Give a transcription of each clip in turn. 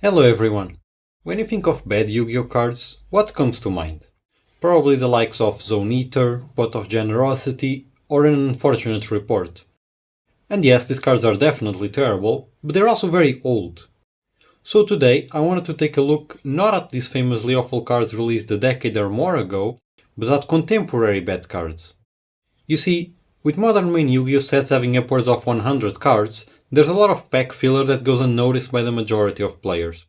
Hello everyone! When you think of bad Yu-Gi-Oh cards, what comes to mind? Probably the likes of Zone Eater, Pot of Generosity, or an unfortunate report. And yes, these cards are definitely terrible, but they're also very old. So today I wanted to take a look not at these famously awful cards released a decade or more ago, but at contemporary bad cards. You see, with modern main Yu-Gi-Oh sets having upwards of 100 cards, there's a lot of pack filler that goes unnoticed by the majority of players.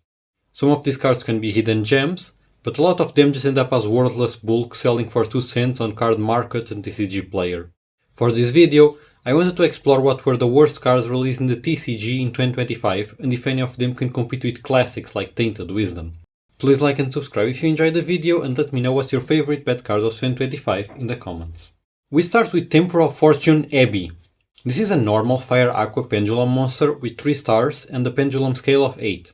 Some of these cards can be hidden gems, but a lot of them just end up as worthless bulk selling for 2 cents on card market and TCG Player. For this video, I wanted to explore what were the worst cards released in the TCG in 2025 and if any of them can compete with classics like Tainted Wisdom. Please like and subscribe if you enjoyed the video and let me know what's your favorite bad card of 2025 in the comments. We start with Tempura of Fortune Abby. This is a normal Fire Aqua Pendulum monster with 3 stars and a pendulum scale of 8.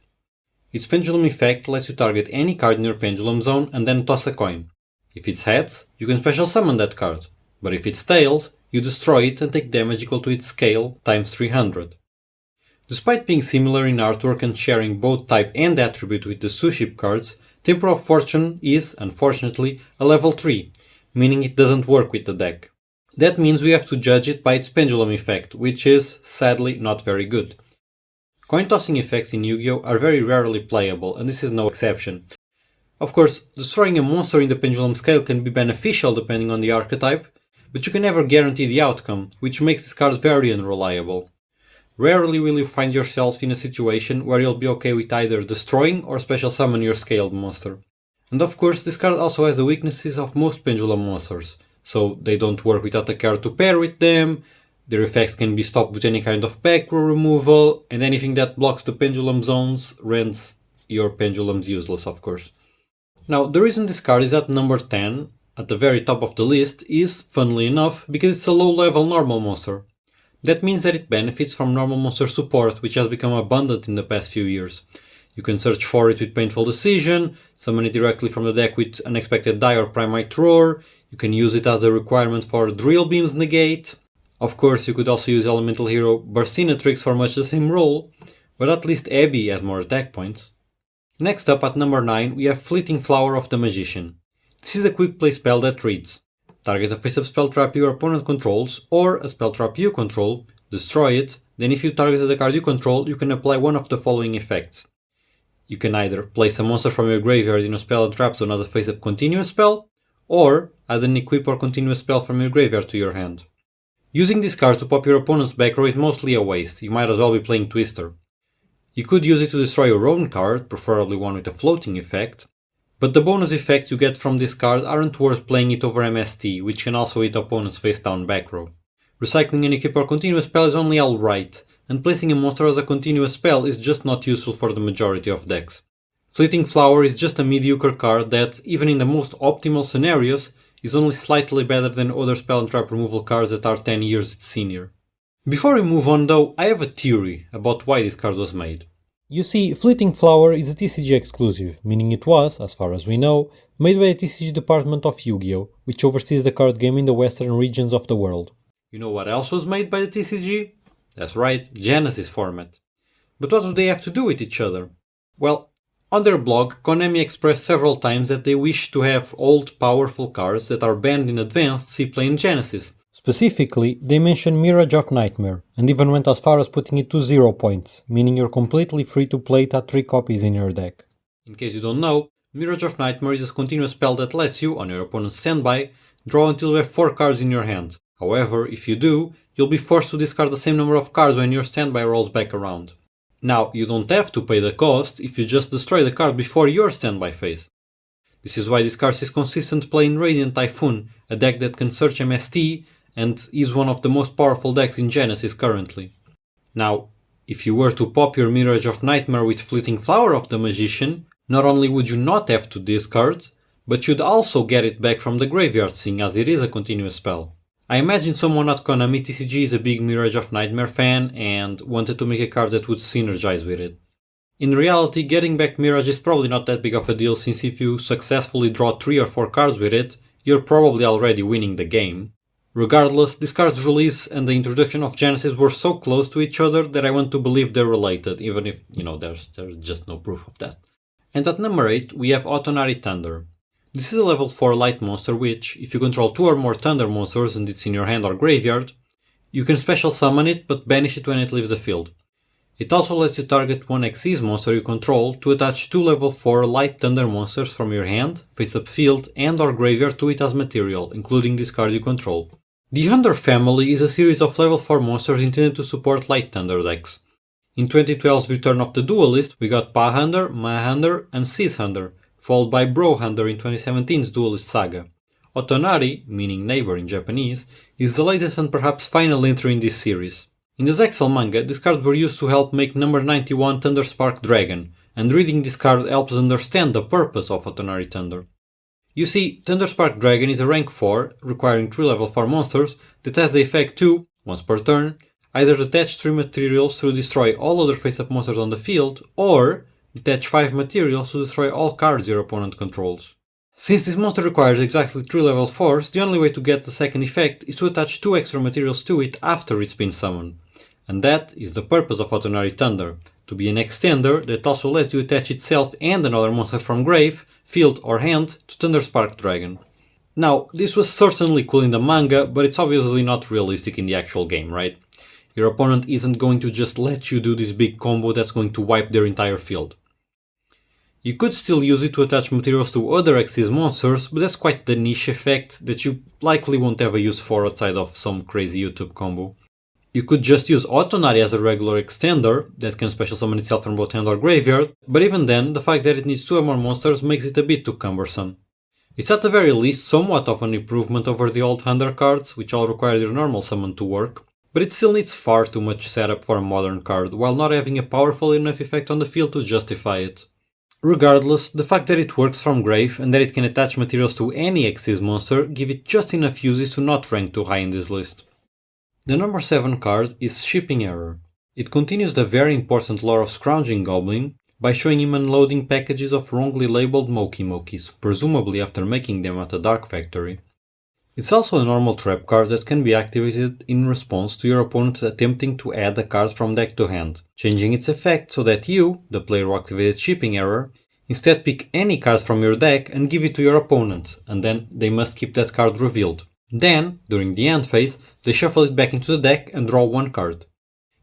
Its pendulum effect lets you target any card in your pendulum zone and then toss a coin. If it's heads, you can special summon that card, but if it's tails, you destroy it and take damage equal to its scale times 300. Despite being similar in artwork and sharing both type and attribute with the Suship cards, Tempura of Fortune is, unfortunately, a level 3, meaning it doesn't work with the deck. That means we have to judge it by its pendulum effect, which is, sadly, not very good. Coin tossing effects in Yu-Gi-Oh are very rarely playable, and this is no exception. Of course, destroying a monster in the pendulum scale can be beneficial depending on the archetype, but you can never guarantee the outcome, which makes these cards very unreliable. Rarely will you find yourself in a situation where you'll be okay with either destroying or special summon your scaled monster. And of course, this card also has the weaknesses of most pendulum monsters, so they don't work without a card to pair with them, their effects can be stopped with any kind of back row removal, and anything that blocks the pendulum zones renders your pendulums useless, of course. Now, the reason this card is at number 10, at the very top of the list, is, funnily enough, because it's a low-level normal monster. That means that it benefits from normal monster support, which has become abundant in the past few years. You can search for it with Painful Decision, summon it directly from the deck with Unexpected Die or Primite Roar, you can use it as a requirement for Drill Beam's Negate. Of course, you could also use Elemental Hero Burstinatrix for much the same role, but at least Abby has more attack points. Next up at number 9 we have Fleeting Flower of the Magician. This is a quick play spell that reads: target a face-up spell trap your opponent controls, or a spell trap you control, destroy it, then if you targeted a card you control, you can apply one of the following effects. You can either place a monster from your graveyard in a spell and trap zone as a face-up continuous spell, or add an equip or continuous spell from your graveyard to your hand. Using this card to pop your opponent's back row is mostly a waste, you might as well be playing Twister. You could use it to destroy your own card, preferably one with a floating effect, but the bonus effects you get from this card aren't worth playing it over MST, which can also hit opponent's face down back row. Recycling an equip or continuous spell is only alright, and placing a monster as a continuous spell is just not useful for the majority of decks. Fleeting Flower is just a mediocre card that, even in the most optimal scenarios, is only slightly better than other spell and trap removal cards that are 10 years its senior. Before we move on though, I have a theory about why this card was made. You see, Fleeting Flower is a TCG exclusive, meaning it was, as far as we know, made by the TCG department of Yu-Gi-Oh, which oversees the card game in the western regions of the world. You know what else was made by the TCG? That's right, Genesis format. But what do they have to do with each other? Well, on their blog, Konami expressed several times that they wish to have old, powerful cards that are banned in Advanced see play in Genesis. Specifically, they mentioned Mirage of Nightmare, and even went as far as putting it to 0 points, meaning you're completely free to play it at 3 copies in your deck. In case you don't know, Mirage of Nightmare is a continuous spell that lets you, on your opponent's standby, draw until you have 4 cards in your hand. However, if you do, you'll be forced to discard the same number of cards when your standby rolls back around. Now, you don't have to pay the cost if you just destroy the card before your standby phase. This is why this card is consistent play in Radiant Typhoon, a deck that can search MST and is one of the most powerful decks in Genesis currently. Now, if you were to pop your Mirage of Nightmare with Fleeting Flower of the Magician, not only would you not have to discard, but you'd also get it back from the graveyard, seeing as it is a continuous spell. I imagine someone at Konami TCG is a big Mirage of Nightmare fan and wanted to make a card that would synergize with it. In reality, getting back Mirage is probably not that big of a deal, since if you successfully draw 3 or 4 cards with it, you're probably already winning the game. Regardless, this card's release and the introduction of Genesis were so close to each other that I want to believe they're related, even if, there's just no proof of that. And at number 8, we have Otonari Thunder. This is a level 4 light monster which, if you control 2 or more Thunder monsters and it's in your hand or graveyard, you can special summon it but banish it when it leaves the field. It also lets you target one Xyz monster you control to attach 2 level 4 light Thunder monsters from your hand, face-up field and or graveyard to it as material, including this card you control. The Thunder family is a series of level 4 monsters intended to support light Thunder decks. In 2012's Return of the Duelist, we got Pa Thunder, Ma Thunder and Sis Thunder, followed by Bro Thunder in 2017's Duelist Saga. Otonari, meaning neighbor in Japanese, is the latest and perhaps final entry in this series. In the Zexal manga, these cards were used to help make number 91 Thunderspark Dragon, and reading this card helps understand the purpose of Otonari Thunder. You see, Thunderspark Dragon is a rank 4, requiring 3 level 4 monsters, that has the effect to, once per turn, either detach 3 materials to destroy all other face-up monsters on the field, or detach 5 materials to destroy all cards your opponent controls. Since this monster requires exactly 3 level 4s, the only way to get the second effect is to attach 2 extra materials to it after it's been summoned. And that is the purpose of Otonari Thunder, to be an extender that also lets you attach itself and another monster from grave, field or hand to Thunderspark Dragon. Now, this was certainly cool in the manga, but it's obviously not realistic in the actual game, right? Your opponent isn't going to just let you do this big combo that's going to wipe their entire field. You could still use it to attach materials to other Xyz monsters, but that's quite the niche effect that you likely won't have a use for outside of some crazy YouTube combo. You could just use Otonari as a regular extender that can special summon itself from both hand or graveyard, but even then, the fact that it needs 2 or more monsters makes it a bit too cumbersome. It's at the very least somewhat of an improvement over the old Thunder cards, which all require your normal summon to work, but it still needs far too much setup for a modern card, while not having a powerful enough effect on the field to justify it. Regardless, the fact that it works from grave and that it can attach materials to any Xyz monster give it just enough uses to not rank too high in this list. The number 7 card is Shipping Error. It continues the very important lore of Scrounging Goblin by showing him unloading packages of wrongly labeled Moki Mokis, presumably after making them at a Dark Factory. It's also a normal trap card that can be activated in response to your opponent attempting to add a card from deck to hand, changing its effect so that you, the player who activated Shipping Error, instead pick any card from your deck and give it to your opponent, and then they must keep that card revealed. Then, during the end phase, they shuffle it back into the deck and draw one card.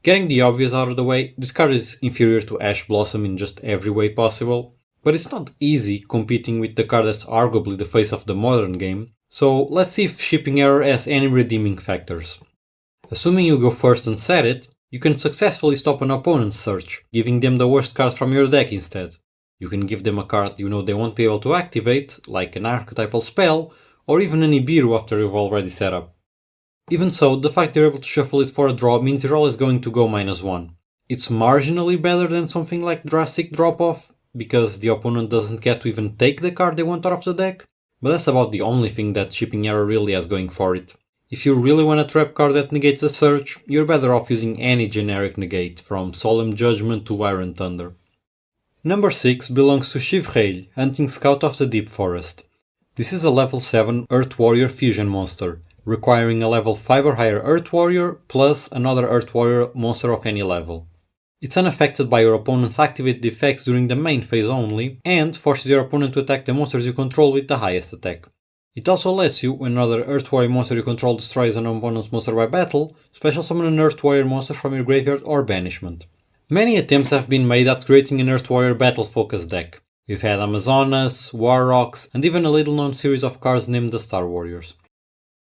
Getting the obvious out of the way, this card is inferior to Ash Blossom in just every way possible, but it's not easy competing with the card that's arguably the face of the modern game, so let's see if Shipping Error has any redeeming factors. Assuming you go first and set it, you can successfully stop an opponent's search, giving them the worst cards from your deck instead. You can give them a card you know they won't be able to activate, like an archetypal spell, or even an Ibiru after you've already set up. Even so, the fact they're able to shuffle it for a draw means you're always going to go -1. It's marginally better than something like Drastic Drop-Off, because the opponent doesn't get to even take the card they want out of the deck, but that's about the only thing that Shipping Error really has going for it. If you really want a trap card that negates the search, you're better off using any generic negate, from Solemn Judgment to Iron Thunder. Number 6 belongs to Chevreuil, Hunting Scout of the Deep Forest. This is a level 7 Earth Warrior fusion monster, requiring a level 5 or higher Earth Warrior plus another Earth Warrior monster of any level. It's unaffected by your opponent's activated effects during the main phase only, and forces your opponent to attack the monsters you control with the highest attack. It also lets you, when another Earth Warrior monster you control destroys an opponent's monster by battle, special summon an Earth Warrior monster from your graveyard or banishment. Many attempts have been made at creating an Earth Warrior battle-focused deck. We've had Amazonas, Warrocks, and even a little-known series of cards named the Star Warriors.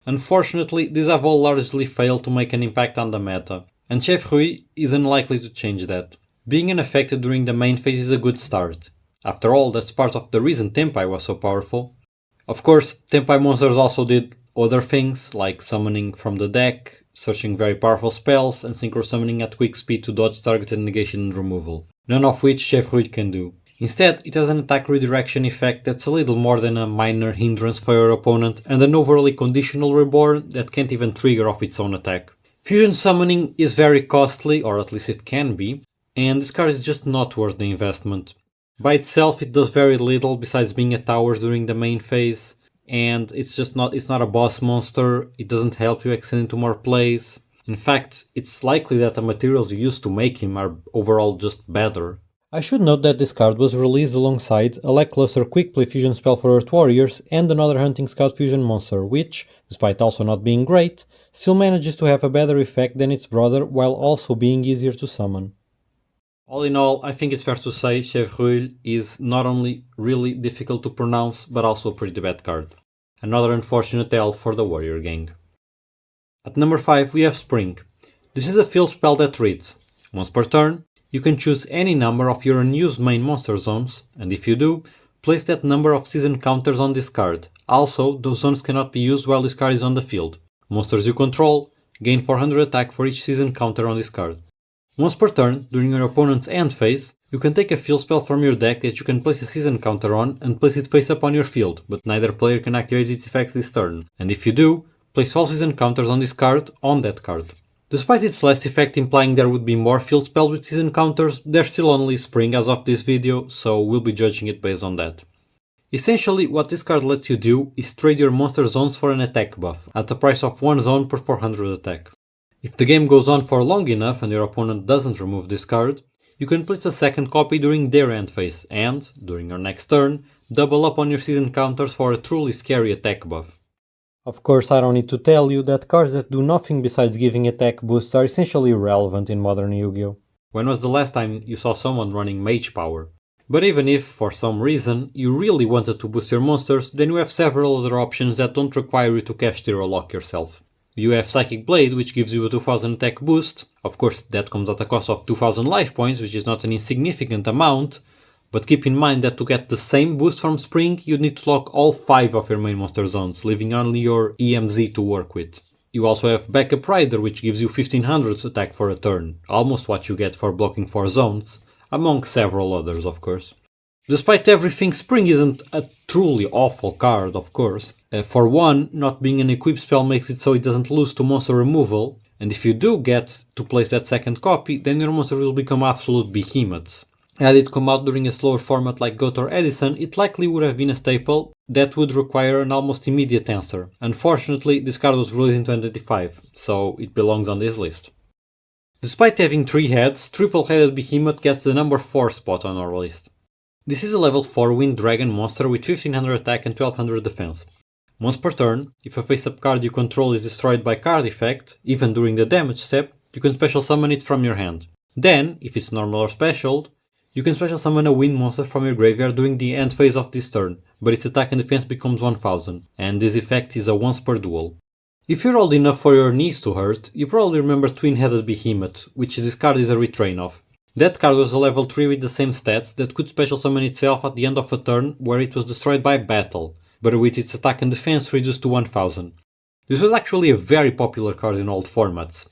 Unfortunately, these have all largely failed to make an impact on the meta, and Chevreuil is unlikely to change that. Being unaffected during the main phase is a good start. After all, that's part of the reason Tempai was so powerful. Of course, Tempai monsters also did other things, like summoning from the deck, searching very powerful spells, and synchro summoning at quick speed to dodge targeted negation and removal, none of which Chevreuil can do. Instead, it has an attack redirection effect that's a little more than a minor hindrance for your opponent, and an overly conditional reborn that can't even trigger off its own attack. Fusion summoning is very costly, or at least it can be, and this card is just not worth the investment. By itself it does very little besides being at towers during the main phase, and it's not a boss monster, it doesn't help you extend into more plays. In fact, it's likely that the materials you used to make him are overall just better. I should note that this card was released alongside a lackluster quick play fusion spell for Earth Warriors and another Hunting Scout fusion monster, which, despite also not being great, still manages to have a better effect than its brother while also being easier to summon. All in all, I think it's fair to say Chevreuil is not only really difficult to pronounce, but also a pretty bad card. Another unfortunate L for the Warrior gang. At number 5 we have Spring. This is a field spell that reads, once per turn, you can choose any number of your unused main monster zones, and if you do, place that number of season counters on this card. Also, those zones cannot be used while this card is on the field. Monsters you control gain 400 attack for each season counter on this card. Once per turn, during your opponent's end phase, you can take a field spell from your deck that you can place a season counter on and place it face up on your field, but neither player can activate its effects this turn. And if you do, place all season counters on this card on that card. Despite its last effect implying there would be more field spells with season counters, there's still only Spring as of this video, so we'll be judging it based on that. Essentially, what this card lets you do is trade your monster zones for an attack buff, at the price of 1 zone per 400 attack. If the game goes on for long enough and your opponent doesn't remove this card, you can place a second copy during their end phase and, during your next turn, double up on your season counters for a truly scary attack buff. Of course, I don't need to tell you that cards that do nothing besides giving attack boosts are essentially irrelevant in modern Yu-Gi-Oh! When was the last time you saw someone running Mage Power? But even if, for some reason, you really wanted to boost your monsters, then you have several other options that don't require you to cash Zero Lock yourself. You have Psychic Blade, which gives you a 2000 attack boost. Of course, that comes at a cost of 2000 life points, which is not an insignificant amount, but keep in mind that to get the same boost from Spring, you'd need to lock all 5 of your main monster zones, leaving only your EMZ to work with. You also have Backup Rider, which gives you 1500 attack for a turn, almost what you get for blocking 4 zones, among several others of course. Despite everything, Spring isn't a truly awful card, of course. For one, not being an equip spell makes it so it doesn't lose to monster removal, and if you do get to place that second copy, then your monster will become absolute behemoths. Had it come out during a slower format like GOAT or Edison, it likely would have been a staple that would require an almost immediate answer. Unfortunately, this card was released in 2025, so it belongs on this list. Despite having 3 heads, Triple-Headed Behemoth gets the number 4 spot on our list. This is a level 4 Wind Dragon monster with 1500 attack and 1200 defense. Once per turn, if a face-up card you control is destroyed by card effect, even during the damage step, you can special summon it from your hand. Then, if it's normal or special, you can special summon a wind monster from your graveyard during the end phase of this turn, but its attack and defense becomes 1000, and this effect is a once per duel. If you're old enough for your knees to hurt, you probably remember Twin-Headed Behemoth, which this card is a retrain of. That card was a level 3 with the same stats that could special summon itself at the end of a turn where it was destroyed by battle, but with its attack and defense reduced to 1000. This was actually a very popular card in old formats.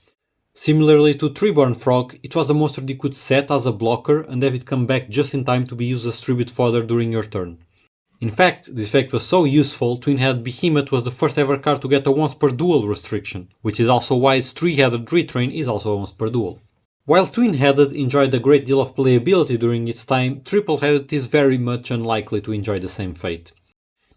Similarly to Treeborn Frog, it was a monster that could set as a blocker and have it come back just in time to be used as tribute fodder during your turn. In fact, this effect was so useful, Twin-Headed Behemoth was the first ever card to get a once per duel restriction, which is also why its 3-headed retrain is also a once per duel. While Twin-Headed enjoyed a great deal of playability during its time, Triple-Headed is very much unlikely to enjoy the same fate.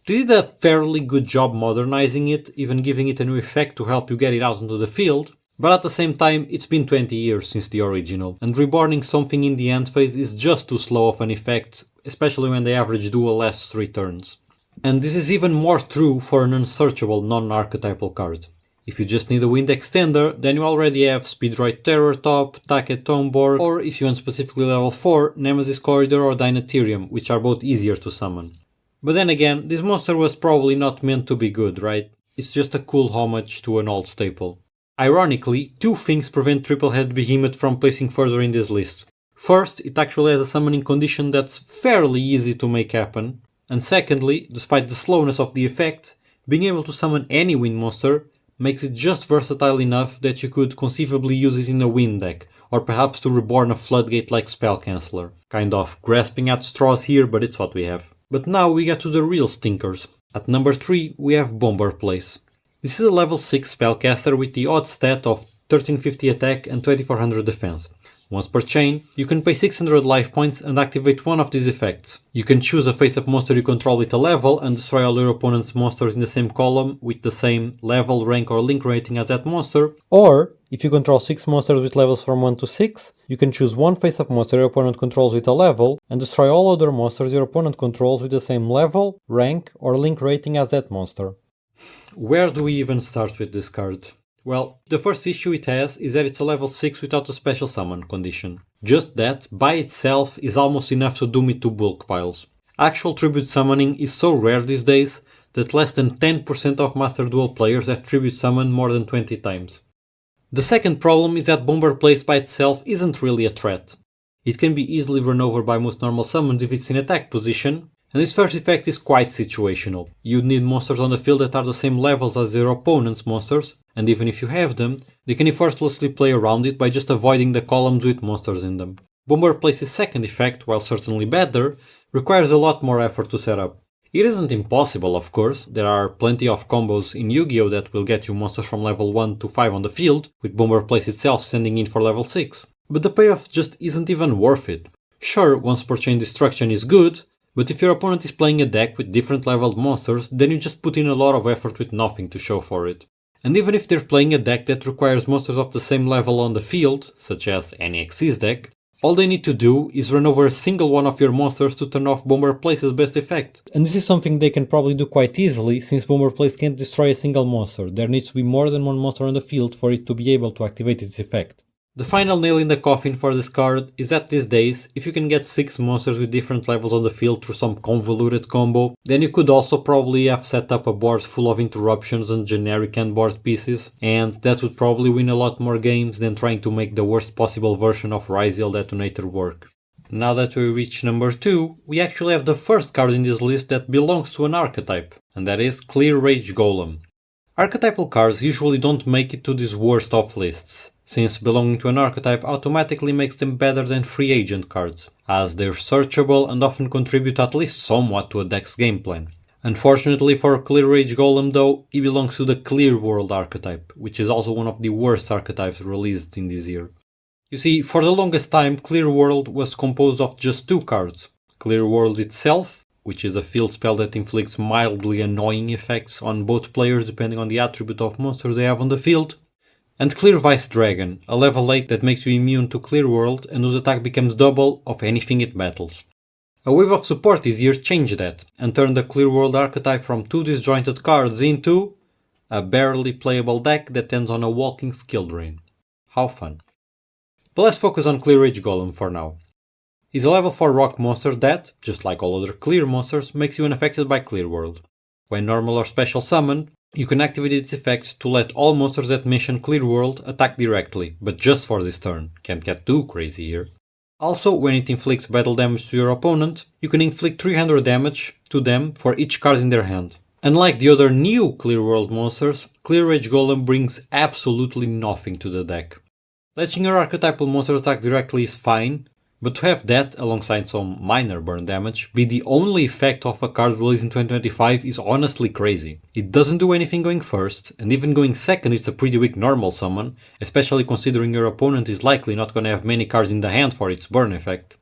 They did a fairly good job modernizing it, even giving it a new effect to help you get it out into the field, but at the same time it's been 20 years since the original, and reborning something in the end phase is just too slow of an effect, especially when the average duel lasts 3 turns. And this is even more true for an unsearchable non-archetypal card. If you just need a wind extender, then you already have Speedroid Terror Top, Take Tomborg, or if you want specifically level 4, Nemesis Corridor or Dynatherium, which are both easier to summon. But then again, this monster was probably not meant to be good, right? It's just a cool homage to an old staple. Ironically, 2 things prevent Triple-Headed Behemoth from placing further in this list. First, it actually has a summoning condition that's fairly easy to make happen, and secondly, despite the slowness of the effect, being able to summon any wind monster makes it just versatile enough that you could conceivably use it in a wind deck, or perhaps to reborn a floodgate like Spell Canceller. Kind of grasping at straws here, but it's what we have. But now we get to the real stinkers. At number 3 we have Bomber Place. This is a level 6 spellcaster with the odd stat of 1350 attack and 2400 defense. Once per chain, you can pay 600 life points and activate one of these effects. You can choose a face-up monster you control with a level and destroy all your opponent's monsters in the same column with the same level, rank or link rating as that monster. Or, if you control 6 monsters with levels from 1 to 6, you can choose one face-up monster your opponent controls with a level and destroy all other monsters your opponent controls with the same level, rank or link rating as that monster. Where do we even start with this card? Well, the first issue it has is that it's a level 6 without a special summon condition. Just that, by itself, is almost enough to doom it to bulk piles. Actual tribute summoning is so rare these days that less than 10% of Master Duel players have tribute summoned more than 20 times. The second problem is that Bomber Place by itself isn't really a threat. It can be easily run over by most normal summons if it's in attack position, and this first effect is quite situational. You'd need monsters on the field that are the same levels as their opponent's monsters, and even if you have them, they can effortlessly play around it by just avoiding the columns with monsters in them. Bomber Place's second effect, while certainly better, requires a lot more effort to set up. It isn't impossible, of course. There are plenty of combos in Yu-Gi-Oh that will get you monsters from level 1 to 5 on the field, with Bomber Place itself sending in for level 6. But the payoff just isn't even worth it. Sure, once per chain destruction is good, but if your opponent is playing a deck with different leveled monsters, then you just put in a lot of effort with nothing to show for it. And even if they're playing a deck that requires monsters of the same level on the field, such as any Xyz deck, all they need to do is run over a single one of your monsters to turn off Bomber Place's best effect. And this is something they can probably do quite easily, since Bomber Place can't destroy a single monster. There needs to be more than one monster on the field for it to be able to activate its effect. The final nail in the coffin for this card is that these days, if you can get 6 monsters with different levels on the field through some convoluted combo, then you could also probably have set up a board full of interruptions and generic end board pieces, and that would probably win a lot more games than trying to make the worst possible version of Ryziel Detonator work. Now that we reach number 2, we actually have the first card in this list that belongs to an archetype, and that is Clear Rage Golem. Archetypal cards usually don't make it to these worst of lists, since belonging to an archetype automatically makes them better than free agent cards, as they're searchable and often contribute at least somewhat to a deck's game plan. Unfortunately for Clear Rage Golem though, he belongs to the Clear World archetype, which is also one of the worst archetypes released in this year. You see, for the longest time Clear World was composed of just 2 cards, Clear World itself, which is a field spell that inflicts mildly annoying effects on both players depending on the attribute of monsters they have on the field, and Clear Vice Dragon, a level 8 that makes you immune to Clear World and whose attack becomes double of anything it battles. A wave of support this year changed that, and turned the Clear World archetype from 2 disjointed cards into a barely playable deck that ends on a walking skill drain. How fun. But let's focus on Clear Rage Golem for now. He's a level 4 rock monster that, just like all other clear monsters, makes you unaffected by Clear World. When normal or special summoned, you can activate its effect to let all monsters that mention Clear World attack directly, but just for this turn. Can't get too crazy here. Also, when it inflicts battle damage to your opponent, you can inflict 300 damage to them for each card in their hand. Unlike the other new Clear World monsters, Clear Rage Golem brings absolutely nothing to the deck. Letting your archetypal monster attack directly is fine, but to have that, alongside some minor burn damage, be the only effect of a card released in 2025 is honestly crazy. It doesn't do anything going first, and even going second it's a pretty weak normal summon, especially considering your opponent is likely not gonna have many cards in the hand for its burn effect.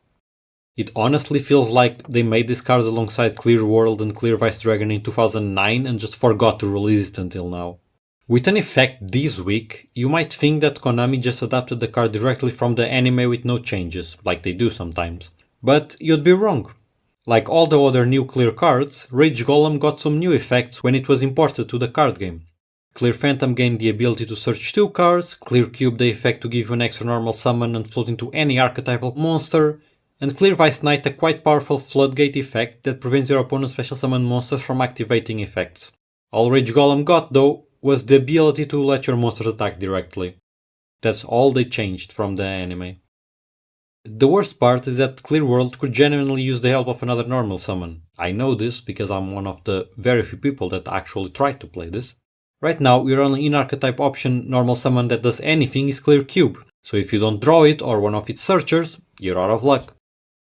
It honestly feels like they made this card alongside Clear World and Clear Vice Dragon in 2009 and just forgot to release it until now. With an effect this weak, you might think that Konami just adapted the card directly from the anime with no changes, like they do sometimes. But you'd be wrong. Like all the other new Clear cards, Rage Golem got some new effects when it was imported to the card game. Clear Phantom gained the ability to search 2 cards, Clear Cube the effect to give you an extra normal summon and float into any archetypal monster, and Clear Vice Knight a quite powerful Floodgate effect that prevents your opponent's special summon monsters from activating effects. All Rage Golem got though was the ability to let your monsters attack directly. That's all they changed from the anime. The worst part is that Clear World could genuinely use the help of another normal summon. I know this because I'm one of the very few people that actually tried to play this. Right now, your only in-archetype option normal summon that does anything is Clear Cube, so if you don't draw it or one of its searchers, you're out of luck.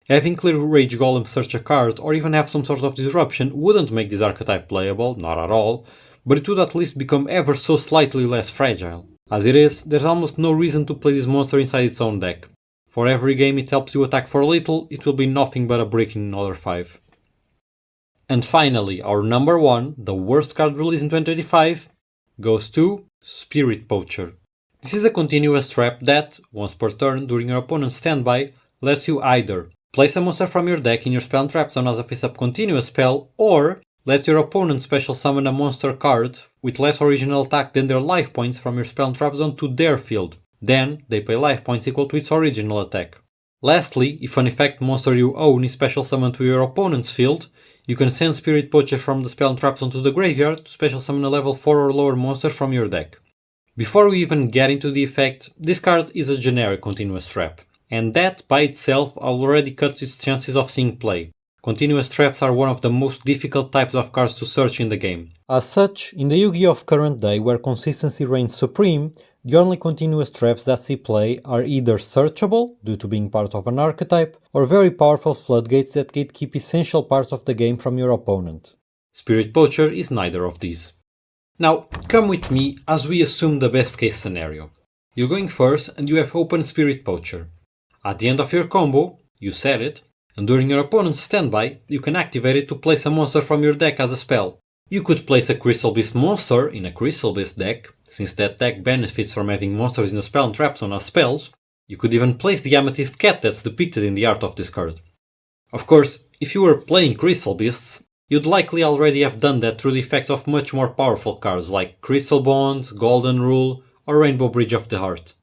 Having Clear Rage Golem search a card or even have some sort of disruption wouldn't make this archetype playable, not at all, but it would at least become ever so slightly less fragile. As it is, there's almost no reason to play this monster inside its own deck. For every game it helps you attack for a little, it will be nothing but a brick in another 5. And finally, our number 1, the worst card released in 2025, goes to Spirit Poacher. This is a continuous trap that, once per turn during your opponent's standby, lets you either place a monster from your deck in your spell and trap zone as a face-up continuous spell, or lets your opponent special summon a monster card with less original attack than their life points from your spell and trap zone to their field. Then, they pay life points equal to its original attack. Lastly, if an effect monster you own is special summoned to your opponent's field, you can send Spirit Poacher from the spell and trap zone to the graveyard to special summon a level 4 or lower monster from your deck. Before we even get into the effect, this card is a generic continuous trap, and that by itself already cuts its chances of seeing play. Continuous traps are one of the most difficult types of cards to search in the game. As such, in the Yu-Gi-Oh! Of current day, where consistency reigns supreme, the only continuous traps that see play are either searchable, due to being part of an archetype, or very powerful floodgates that gatekeep essential parts of the game from your opponent. Spirit Poacher is neither of these. Now, come with me as we assume the best case scenario. You're going first and you have open Spirit Poacher. At the end of your combo, you set it, and during your opponent's standby, you can activate it to place a monster from your deck as a spell. You could place a Crystal Beast monster in a Crystal Beast deck, since that deck benefits from having monsters in the spell and trap zone as spells. You could even place the Amethyst Cat that's depicted in the art of this card. Of course, if you were playing Crystal Beasts, you'd likely already have done that through the effects of much more powerful cards like Crystal Bond, Golden Rule, or Rainbow Bridge of the Heart.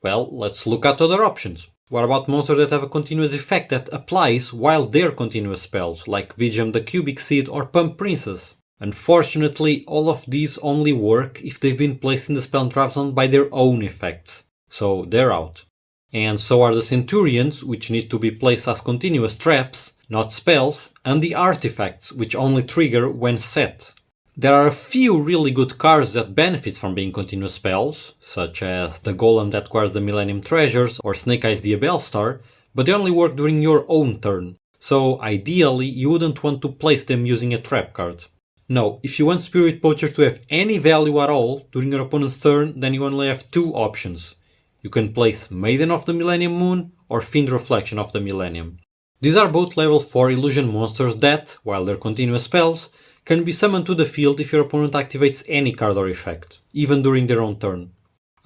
Well, let's look at other options. What about monsters that have a continuous effect that applies while they're continuous spells, like Vigem the Cubic Seed or Pump Princess? Unfortunately, all of these only work if they've been placed in the spell and trap zone by their own effects, so they're out. And so are the Centurions, which need to be placed as continuous traps, not spells, and the artifacts, which only trigger when set. There are a few really good cards that benefit from being continuous spells, such as the Golem that guards the Millennium Treasures or Snake Eyes the Abelstar, but they only work during your own turn, so ideally you wouldn't want to place them using a trap card. No, if you want Spirit Poacher to have any value at all during your opponent's turn, then you only have two options. You can place Maiden of the Millennium Moon or Fiend Reflection of the Millennium. These are both level 4 illusion monsters that, while they're continuous spells, can be summoned to the field if your opponent activates any card or effect, even during their own turn.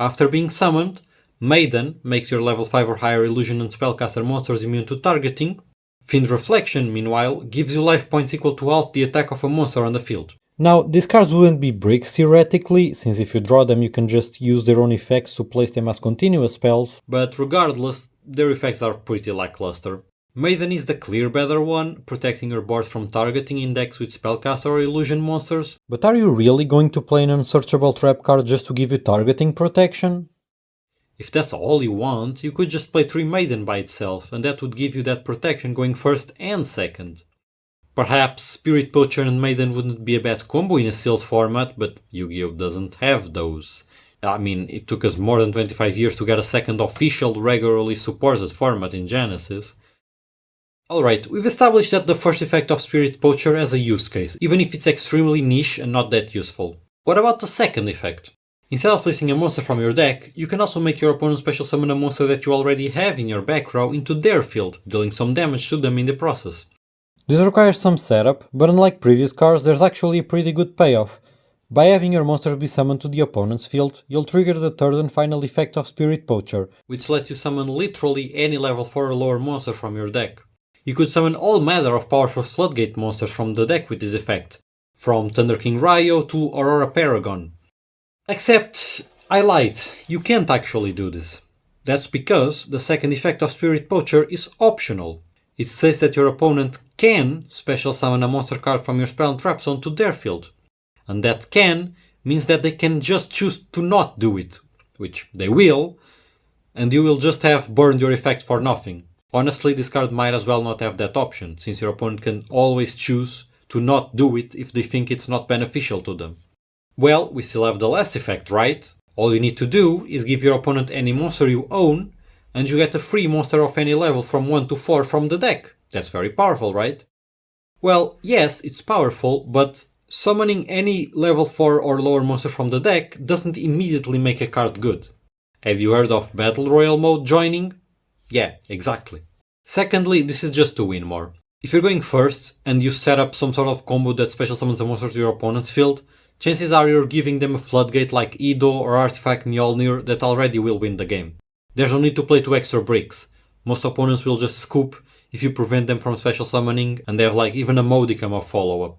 After being summoned, Maiden makes your level 5 or higher illusion and spellcaster monsters immune to targeting. Fiend Reflection, meanwhile, gives you life points equal to half the attack of a monster on the field. Now, these cards wouldn't be bricks theoretically, since if you draw them you can just use their own effects to place them as continuous spells, but regardless, their effects are pretty lackluster. Maiden is the clear better one, protecting your board from targeting in decks with spellcaster or illusion monsters. But are you really going to play an unsearchable trap card just to give you targeting protection? If that's all you want, you could just play 3 Maiden by itself, and that would give you that protection going first and second. Perhaps Spirit Poacher and Maiden wouldn't be a bad combo in a sealed format, but Yu-Gi-Oh! Doesn't have those. I mean, it took us more than 25 years to get a second official regularly supported format in Genesis. Alright, we've established that the first effect of Spirit Poacher has a use case, even if it's extremely niche and not that useful. What about the second effect? Instead of placing a monster from your deck, you can also make your opponent special summon a monster that you already have in your back row into their field, dealing some damage to them in the process. This requires some setup, but unlike previous cards, there's actually a pretty good payoff. By having your monsters be summoned to the opponent's field, you'll trigger the third and final effect of Spirit Poacher, which lets you summon literally any level 4 or lower monster from your deck. You could summon all manner of powerful floodgate monsters from the deck with this effect, from Thunder King Ryo to Aurora Paragon. Except, I lied, you can't actually do this. That's because the second effect of Spirit Poacher is optional. It says that your opponent can special summon a monster card from your spell and trap zone to their field. And that can means that they can just choose to not do it, which they will, and you will just have burned your effect for nothing. Honestly, this card might as well not have that option, since your opponent can always choose to not do it if they think it's not beneficial to them. Well, we still have the last effect, right? All you need to do is give your opponent any monster you own, and you get a free monster of any level from 1 to 4 from the deck. That's very powerful, right? Well, yes, it's powerful, but summoning any level 4 or lower monster from the deck doesn't immediately make a card good. Have you heard of Battle Royale mode joining? Yeah, exactly. Secondly, this is just to win more. If you're going first and you set up some sort of combo that special summons a monster to your opponent's field, chances are you're giving them a floodgate like Ido or Artifact Mjolnir that already will win the game. There's no need to play 2 extra bricks. Most opponents will just scoop if you prevent them from special summoning and they have like even a modicum of follow-up.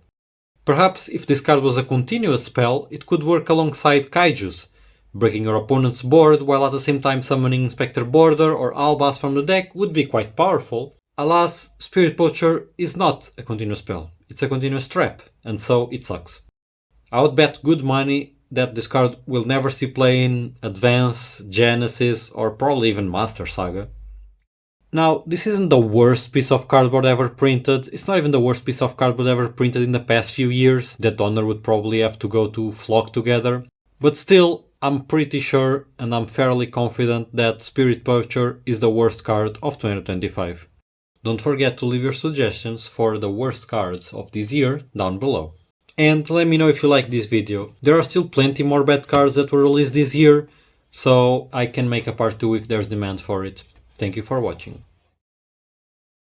Perhaps if this card was a continuous spell, it could work alongside Kaijus, breaking your opponent's board while at the same time summoning Spectre Border or Albas from the deck would be quite powerful. Alas, Spirit Poacher is not a continuous spell, it's a continuous trap, and so it sucks. I would bet good money that this card will never see play in Advance, Genesis, or probably even Master Saga. Now, this isn't the worst piece of cardboard ever printed, it's not even the worst piece of cardboard ever printed in the past few years that Honor would probably have to go to flock together, but still, I'm pretty sure and I'm fairly confident that Spirit Poacher is the worst card of 2025. Don't forget to leave your suggestions for the worst cards of this year down below. And let me know if you like this video. There are still plenty more bad cards that were released this year, so I can make a part 2 if there's demand for it. Thank you for watching.